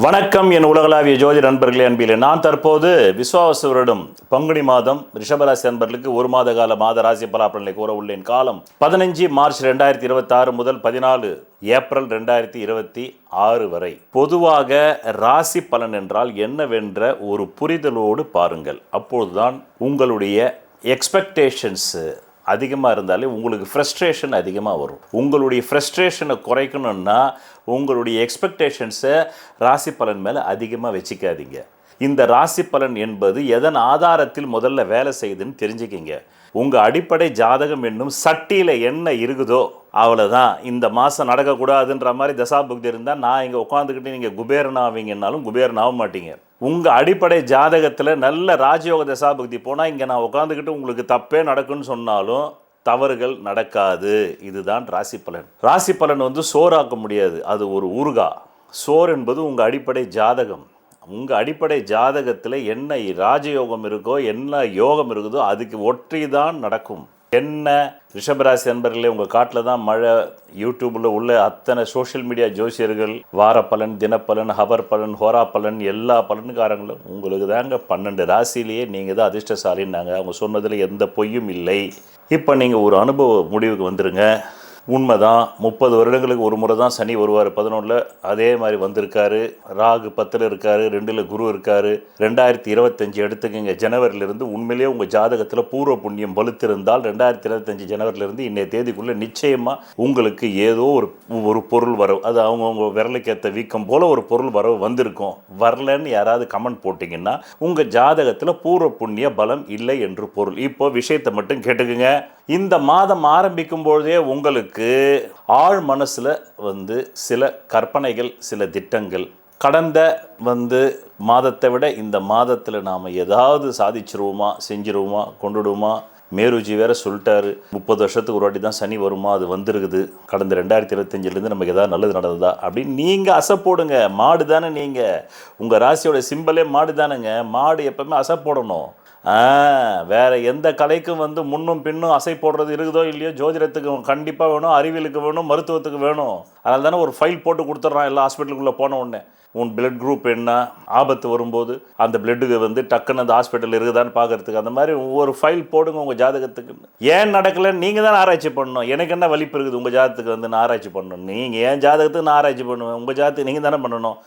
வணக்கம் என் உலகளாவிய ஜோதி நண்பர்களே, அன்பிலே நான் தற்போது விஸ்வாவசு வருடம் பங்குனி மாதம் ரிஷபராசி நண்பர்களுக்கு ஒரு மாத கால மாத ராசி பலாபலனை கூற உள்ளேன். காலம் 15 மார்ச் 2026 முதல் 14 ஏப்ரல் 2026 வரை. பொதுவாக ராசி பலன் என்றால் என்னவென்ற ஒரு புரிதலோடு பாருங்கள். அப்பொழுதுதான் உங்களுடைய எக்ஸ்பெக்டேஷன்ஸ் அதிகமாக இருந்தாலே உங்களுக்கு ஃப்ரஸ்ட்ரேஷன் அதிகமாக வரும். உங்களுடைய ஃப்ரஸ்ட்ரேஷனை குறைக்கணும்னா உங்களுடைய எக்ஸ்பெக்டேஷன்ஸை ராசி பலன் மேலே அதிகமாக வச்சுக்காதீங்க. இந்த ராசி பலன் என்பது எதன் ஆதாரத்தில் முதல்ல வேலை செய்யுதுன்னு தெரிஞ்சுக்கிங்க. உங்கள் அடிப்படை ஜாதகம் என்னும் சட்டியில் என்ன இருக்குதோ அவ்வளோதான். இந்த மாதம் நடக்கக்கூடாதுன்ற மாதிரி தசாபுக்தி இருந்தால் நான் இங்கே உட்காந்துக்கிட்டு நீங்கள் குபேரன் ஆவீங்கன்னாலும் குபேரன் ஆக மாட்டீங்க. உங்கள் அடிப்படை ஜாதகத்தில் நல்ல ராஜயோக தசாபுக்தி போனால் இங்கே நான் உட்காந்துக்கிட்டு உங்களுக்கு தப்பே நடக்குன்னு சொன்னாலும் தவறுகள் நடக்காது. இதுதான் ராசி பலன். ராசி பலன் சோறாக்க முடியாது, அது ஒரு ஊறுகா. சோறு என்பது உங்கள் அடிப்படை ஜாதகம். உங்கள் அடிப்படை ஜாதகத்தில் என்ன ராஜயோகம் இருக்கோ என்ன யோகம் இருக்குதோ அதுக்கு ஒற்றி தான் நடக்கும். என்ன ரிஷபராசி நண்பர்களே, உங்கள் காட்டில் தான் மழை. யூடியூப்பில் உள்ள அத்தனை சோஷியல் மீடியா ஜோசியர்கள் வார பலன், தினப்பலன், ஹவர் பலன், ஹோரா பலன், எல்லா பலனுக்காரங்களும் உங்களுக்கு தாங்க 12 ராசிலேயே நீங்கள் தான் அதிர்ஷ்டசாலின்னாங்க. அவங்க சொன்னதில் எந்த பொய்யும் இல்லை. இப்போ நீங்கள் ஒரு அனுபவ முடிவுக்கு வந்துடுங்க. உண்மைதான், 30 வருடங்களுக்கு ஒரு முறை தான் சனி வருவார். 11 அதே மாதிரி வந்திருக்காரு. ராகு 10 இருக்கார், 2 குரு இருக்கார். 2025 எடுத்துக்கங்க. ஜனவரியிலிருந்து உண்மையிலேயே உங்கள் ஜாதகத்தில் பூர்வ புண்ணியம் வலுத்திருந்தால் 2025 ஜனவரியிலிருந்து இன்றைய தேதிக்குள்ளே நிச்சயமாக உங்களுக்கு ஏதோ ஒரு பொருள் வரவு, அது அவங்கவுங்க விரலுக்கேற்ற வீக்கம் போல் ஒரு பொருள் வரவு வந்திருக்கும். வரலன்னு யாராவது கமெண்ட் போட்டிங்கன்னா உங்கள் ஜாதகத்தில் பூர்வ புண்ணிய பலம் இல்லை என்று பொருள். இப்போ விஷயத்தை மட்டும் கேட்டுக்குங்க. இந்த மாதம் ஆரம்பிக்கும் பொழுதே உங்களுக்கு ஆழ் மனசில் சில கற்பனைகள், சில திட்டங்கள், கடந்த மாதத்தை விட இந்த மாதத்தில் நாம் ஏதாவது சாதிச்சிருவோமா, செஞ்சிருவோமா, கொண்டுடுவோமா. மேருஜி வேற சொல்லிட்டாரு 30 வருஷத்துக்கு ஒரு வாட்டி தான் சனி வருமா, அது வந்திருக்குது. கடந்த 2025 நமக்கு ஏதாவது நல்லது நடந்ததா அப்படின்னு நீங்கள் அசை போடுங்க. மாடு தானே நீங்கள், உங்கள் ராசியோட சிம்பலே மாடு தானேங்க. மாடு எப்பவுமே அசை போடணும். வேற எந்த கலைக்கும் முன்னும் பின்னும் அசை போடுறது இருக்குதோ இல்லையோ, ஜோதிடத்துக்கு கண்டிப்பாக வேணும், அறிவியலுக்கு வேணும், மருத்துவத்துக்கு வேணும். அதனால தானே ஒரு ஃபைல் போட்டு கொடுத்துட்றான் எல்லா ஹாஸ்பிட்டலுக்குள்ளே போன உடனே. உன் பிளட் குரூப் என்ன, ஆபத்து வரும்போது அந்த பிளட்டுக்கு டக்குன்னு அந்த ஹாஸ்பிட்டல் இருக்குதான்னு பார்க்கறதுக்கு அந்த மாதிரி ஒரு ஃபைல் போடுங்க உங்கள் ஜாதகத்துக்கு. ஏன் நடக்கலைன்னு நீங்கள் தான் ஆராய்ச்சி பண்ணணும். எனக்கு என்ன வலிப்பு இருக்குது உங்கள் ஜாதகத்துக்கு நான் ஆராய்ச்சி பண்ணணும். நீங்கள் ஏன் ஜாதகத்துக்கு நான் ஆராய்ச்சி பண்ணுவேன்? உங்கள் ஜாதகத்துக்கு நீங்கள் தானே பண்ணணும்.